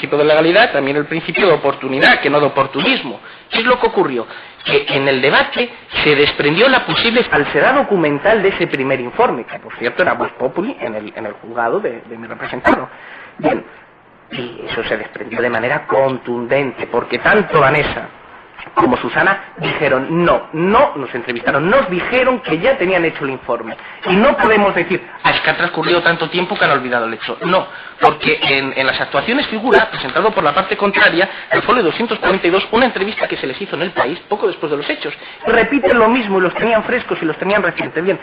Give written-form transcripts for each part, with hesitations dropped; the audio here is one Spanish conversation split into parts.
principio de legalidad, también el principio de oportunidad, que no de oportunismo. ¿Qué es lo que ocurrió? Que en el debate se desprendió la posible falsedad documental de ese primer informe, que por cierto era vox populi en el juzgado de mi representado. Bien, y eso se desprendió de manera contundente, porque tanto Vanessa como Susana dijeron no, nos entrevistaron, nos dijeron que ya tenían hecho el informe. Y no podemos decir, es que ha transcurrido tanto tiempo que han olvidado el hecho. No, porque en las actuaciones figura, presentado por la parte contraria, el folio 242, una entrevista que se les hizo en El País poco después de los hechos. Y repiten lo mismo, y los tenían frescos y los tenían recientes. Bien,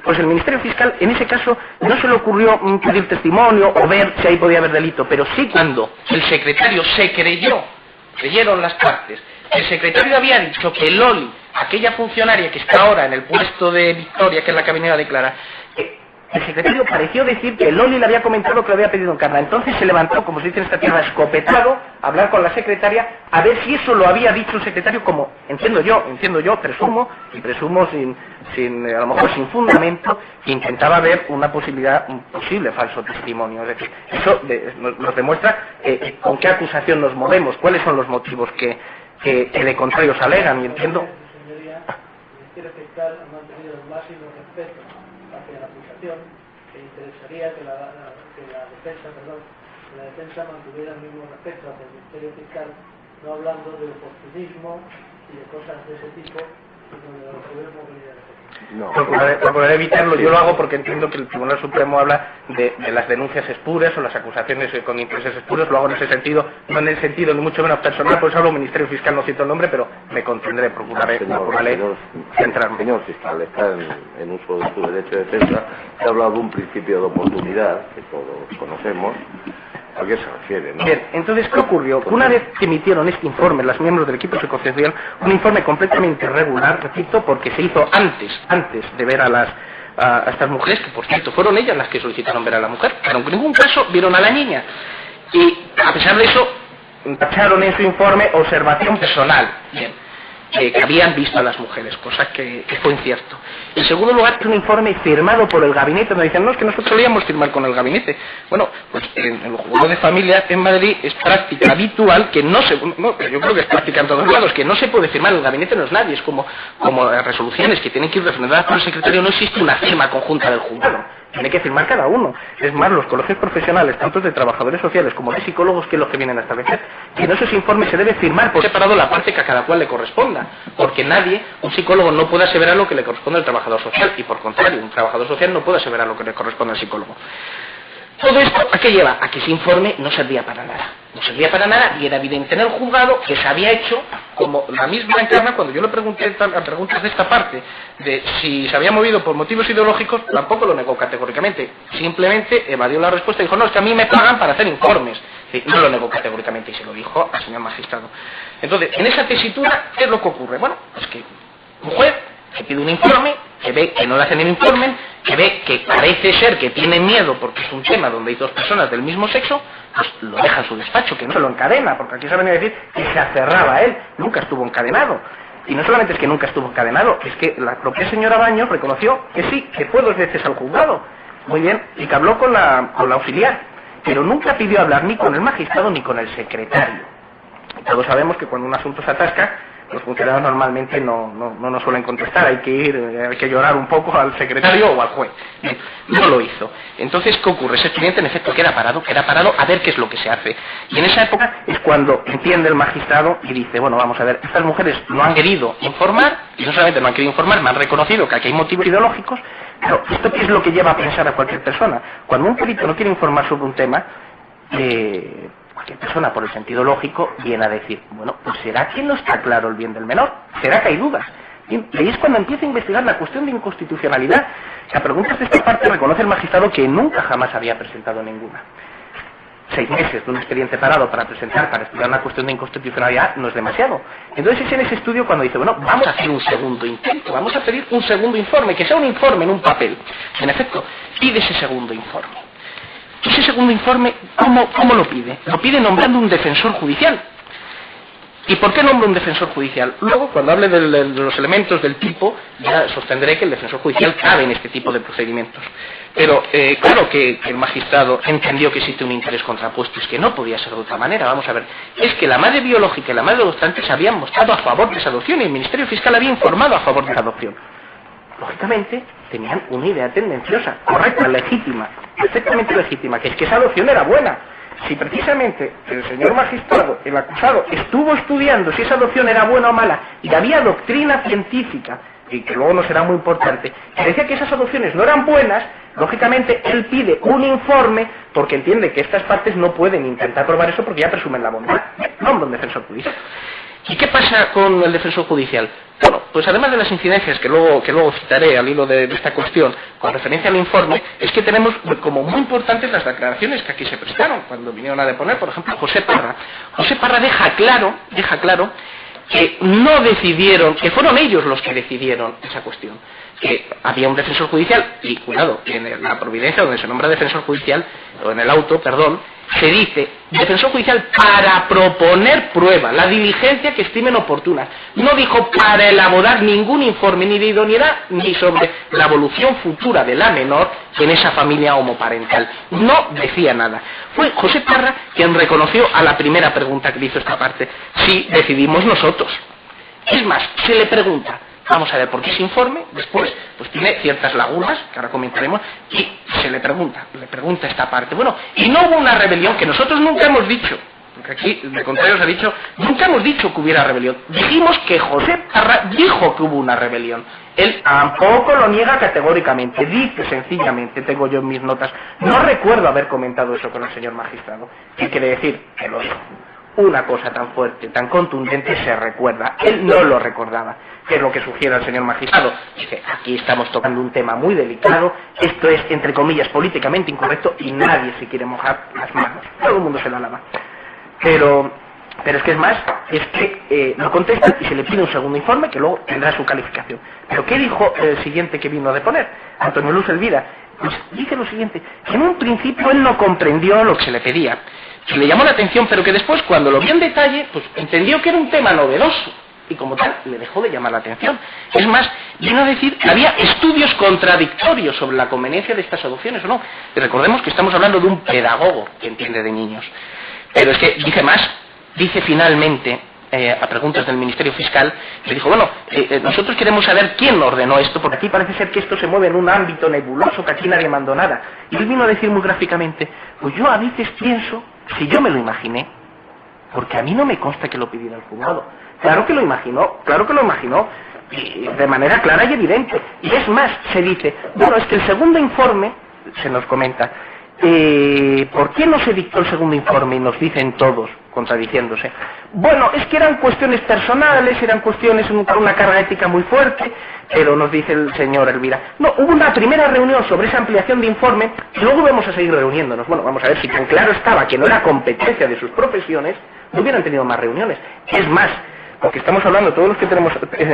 pues el Ministerio Fiscal, en ese caso, no se le ocurrió pedir testimonio o ver si ahí podía haber delito, pero sí cuando el secretario se creyeron las partes, el secretario había dicho que Loli, aquella funcionaria que está ahora en el puesto de Victoria, que es la que ha venido a declarar, el secretario pareció decir que Loli le había comentado que lo había pedido en Encarna. Entonces se levantó, como se dice en esta tierra, escopetado, a hablar con la secretaria, a ver si eso lo había dicho el secretario, como entiendo yo, presumo sin a lo mejor sin fundamento, que intentaba ver una posibilidad, un posible falso testimonio. Es decir, eso nos demuestra con qué acusación nos movemos, cuáles son los motivos que de contrario se alegan, y entiendo. Señoría, el Ministerio Fiscal ha mantenido el máximo respeto hacia la acusación, que interesaría que la defensa mantuviera el mismo respeto hacia el Ministerio Fiscal, no hablando de oportunismo y de cosas de ese tipo, sino de lo que vemos venir a defender. No. Procuraré evitarlo. Yo lo hago porque entiendo que el Tribunal Supremo habla de las denuncias espurias o las acusaciones con intereses espurios. Lo hago en ese sentido, no en el sentido ni mucho menos personal, por eso hablo Ministerio Fiscal, no cito el nombre, pero me contendré, procuraré centrarme. Señor fiscal, está en uso de su derecho de defensa. Se ha hablado de un principio de oportunidad que todos conocemos. ¿A qué se refiere, no? Bien, entonces, ¿qué ocurrió? Una vez que emitieron este informe, los miembros del equipo se concedieron un informe completamente irregular, repito, porque se hizo antes de ver a estas mujeres, que por cierto fueron ellas las que solicitaron ver a la mujer, pero en ningún caso vieron a la niña. Y a pesar de eso, tacharon en su informe observación personal. Bien. Que habían visto a las mujeres, cosa que fue incierto. En segundo lugar, un informe firmado por el gabinete, donde dicen, no, es que nosotros solíamos firmar con el gabinete. Bueno, pues en el juzgado de familia en Madrid es práctica habitual que yo creo que es práctica en todos lados, que no se puede firmar, el gabinete no es nadie, es como resoluciones que tienen que ir refrendadas por el secretario, no existe una firma conjunta del juzgado. Tiene que firmar cada uno. Es más, los colegios profesionales, tanto de trabajadores sociales como de psicólogos, que es lo que vienen a establecer, que en esos informes se debe firmar por separado la parte que a cada cual le corresponda, porque un psicólogo no puede aseverar lo que le corresponde al trabajador social, y por contrario, un trabajador social no puede aseverar lo que le corresponde al psicólogo. Todo esto, ¿a qué lleva? A que ese informe no servía para nada. No servía para nada, y era evidente en el juzgado que se había hecho, como la misma Encarna, cuando yo le pregunté a preguntas de esta parte, de si se había movido por motivos ideológicos, tampoco lo negó categóricamente. Simplemente evadió la respuesta y dijo, no, es que a mí me pagan para hacer informes. Sí, no lo negó categóricamente, y se lo dijo al señor magistrado. Entonces, en esa tesitura, ¿qué es lo que ocurre? Bueno, pues que un juez que pide un informe, que ve que no le hacen el informe, que ve que parece ser que tiene miedo porque es un tema donde hay dos personas del mismo sexo, pues lo deja en su despacho, que no se lo encadena, porque aquí se ha venido a decir que se aferraba a él, nunca estuvo encadenado. Y no solamente es que nunca estuvo encadenado, es que la propia señora Baños reconoció que sí, que fue 2 veces al juzgado, muy bien, y que habló con la auxiliar, pero nunca pidió hablar ni con el magistrado ni con el secretario. Y todos sabemos que cuando un asunto se atasca, los funcionarios normalmente no nos suelen contestar, hay que llorar un poco al secretario o al juez. No lo hizo. Entonces, ¿qué ocurre? Ese estudiante en efecto queda parado a ver qué es lo que se hace. Y en esa época es cuando entiende el magistrado y dice, bueno, vamos a ver, estas mujeres no han querido informar, y no solamente no han querido informar, me han reconocido que aquí hay motivos ideológicos, pero ¿esto qué es lo que lleva a pensar a cualquier persona? Cuando un perito no quiere informar sobre un tema, cualquier persona por el sentido lógico viene a decir, bueno, pues ¿será que no está claro el bien del menor? ¿Será que hay dudas? Y ahí es cuando empieza a investigar la cuestión de inconstitucionalidad. A preguntas de esta parte reconoce el magistrado que nunca jamás había presentado ninguna. 6 meses de un expediente parado para estudiar una cuestión de inconstitucionalidad no es demasiado. Entonces es en ese estudio cuando dice, bueno, vamos a hacer un segundo intento, vamos a pedir un segundo informe, que sea un informe en un papel. En efecto, pide ese segundo informe. Ese segundo informe, ¿cómo lo pide? Lo pide nombrando un defensor judicial. ¿Y por qué nombra un defensor judicial? Luego, cuando hable de los elementos del tipo, ya sostendré que el defensor judicial cabe en este tipo de procedimientos. Pero claro que el magistrado entendió que existe un interés contrapuesto, es que no podía ser de otra manera. Vamos a ver, es que la madre biológica y la madre adoptante se habían mostrado a favor de esa adopción y el Ministerio Fiscal había informado a favor de esa adopción. Lógicamente tenían una idea tendenciosa, correcta, legítima, perfectamente legítima, que es que esa adopción era buena. Si precisamente el señor magistrado, el acusado, estuvo estudiando si esa adopción era buena o mala y había doctrina científica, y que luego no será muy importante, que decía que esas adopciones no eran buenas, lógicamente él pide un informe porque entiende que estas partes no pueden intentar probar eso porque ya presumen la bondad. Nombra un defensor judicial. ¿Y qué pasa con el defensor judicial? Bueno, pues además de las incidencias que luego citaré al hilo de esta cuestión, con referencia al informe, es que tenemos como muy importantes las declaraciones que aquí se prestaron cuando vinieron a deponer, por ejemplo, José Parra. José Parra deja claro que no decidieron, que fueron ellos los que decidieron esa cuestión, que había un defensor judicial, y cuidado, en la providencia donde se nombra defensor judicial, o en el auto, perdón, se dice defensor judicial para proponer prueba, la diligencia que estimen oportuna. No dijo para elaborar ningún informe ni de idoneidad ni sobre la evolución futura de la menor en esa familia homoparental. No decía nada. Fue José Parra quien reconoció a la primera pregunta que le hizo esta parte: si decidimos nosotros. Es más, se le pregunta, vamos a ver, porque ese informe después pues tiene ciertas lagunas que ahora comentaremos, y se le pregunta esta parte. Bueno, y no hubo una rebelión, que nosotros nunca hemos dicho, porque aquí de contrario se ha dicho, nunca hemos dicho que hubiera rebelión. Dijimos que José Parra dijo que hubo una rebelión. Él tampoco lo niega categóricamente, dice sencillamente, tengo yo en mis notas, no recuerdo haber comentado eso con el señor magistrado. ¿Qué quiere decir? Que lo dijo. Una cosa tan fuerte, tan contundente se recuerda. Él no lo recordaba. ¿Qué es lo que sugiere el señor magistrado? Dice, aquí estamos tocando un tema muy delicado, esto es, entre comillas, políticamente incorrecto y nadie se quiere mojar las manos. Todo el mundo se la lava. Pero es que es más, es que no contesta y se le pide un segundo informe que luego tendrá su calificación. Pero ¿qué dijo el siguiente que vino a deponer? Antonio Luz Elvira. Pues dice lo siguiente, que en un principio él no comprendió lo que se le pedía, que le llamó la atención, pero que después, cuando lo vio en detalle, pues entendió que era un tema novedoso, y como tal, le dejó de llamar la atención. Es más, vino a decir que había estudios contradictorios sobre la conveniencia de estas adopciones o no. Y recordemos que estamos hablando de un pedagogo que entiende de niños. Pero es que dice más, dice finalmente, a preguntas del Ministerio Fiscal, le dijo, bueno, nosotros queremos saber quién ordenó esto, porque aquí parece ser que esto se mueve en un ámbito nebuloso, que aquí nadie mandó nada. Y él vino a decir muy gráficamente, pues yo a veces pienso, si yo me lo imaginé, porque a mí no me consta que lo pidiera el juzgado. Claro que lo imaginó, y de manera clara y evidente. Y es más, se dice, bueno, es que el segundo informe, se nos comenta, ¿por qué no se dictó el segundo informe? Y nos dicen todos, contradiciéndose. Bueno, es que eran cuestiones personales, eran cuestiones con una carga ética muy fuerte, pero nos dice el señor Elvira, no, hubo una primera reunión sobre esa ampliación de informe y luego vamos a seguir reuniéndonos. Bueno, vamos a ver si tan claro estaba que no era competencia de sus profesiones, no hubieran tenido más reuniones. Es más, porque estamos hablando, todos los que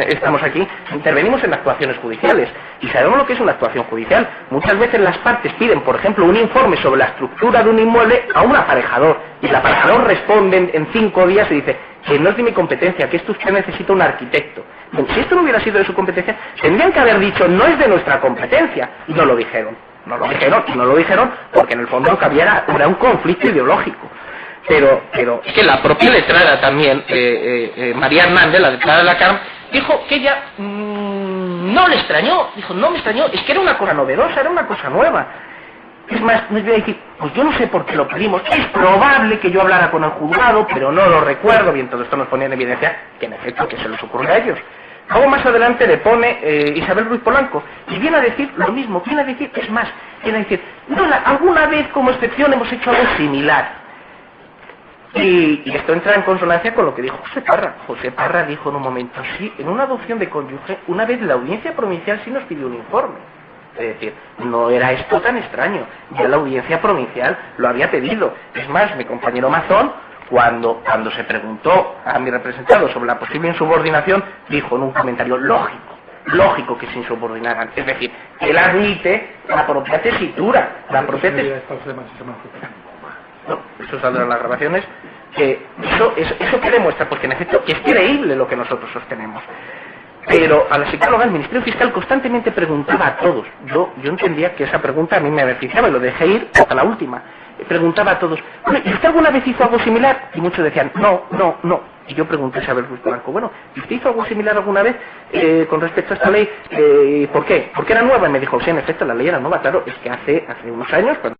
estamos aquí, intervenimos en actuaciones judiciales y sabemos lo que es una actuación judicial. Muchas veces las partes piden, por ejemplo, un informe sobre la estructura de un inmueble a un aparejador y el aparejador responde en 5 días y dice que no es de mi competencia, que esto usted necesita un arquitecto. Si esto no hubiera sido de su competencia, tendrían que haber dicho no es de nuestra competencia, y no lo dijeron. No lo dijeron porque en el fondo lo que había era un conflicto ideológico. Pero es que la propia letrada también, María Hernández, la letrada de la CARM, dijo que ella no le extrañó, dijo, no me extrañó, es que era una cosa novedosa, era una cosa nueva. Es más, me voy a decir, pues yo no sé por qué lo pedimos, es probable que yo hablara con el juzgado, pero no lo recuerdo, bien, todo esto nos ponía en evidencia que en efecto que se les ocurre a ellos. Luego más adelante le pone Isabel Ruiz Polanco y viene a decir lo mismo, viene a decir, es más, viene a decir, no, alguna vez como excepción hemos hecho algo similar. Y esto entra en consonancia con lo que dijo José Parra. José Parra dijo en un momento, sí, en una adopción de cónyuge, una vez la audiencia provincial sí nos pidió un informe. Es decir, no era esto tan extraño, ya la audiencia provincial lo había pedido. Es más, mi compañero Mazón, cuando se preguntó a mi representado sobre la posible insubordinación, dijo en un comentario, lógico que se insubordinaran. Es decir, él admite la propia tesitura, la propia tesitura. No, eso saldrá en las grabaciones, que eso que demuestra, porque en efecto es creíble lo que nosotros sostenemos. Pero a la psicóloga, el Ministerio Fiscal constantemente preguntaba a todos. Yo entendía que esa pregunta a mí me beneficiaba y lo dejé ir hasta la última. Preguntaba a todos, bueno, ¿y usted alguna vez hizo algo similar? Y muchos decían, no. Y yo pregunté a Isabel Ruiz Blanco, bueno, ¿y usted hizo algo similar alguna vez con respecto a esta ley? ¿Por qué? ¿Por qué era nueva? Y me dijo, sí, en efecto, la ley era nueva, claro, es que hace unos años, cuando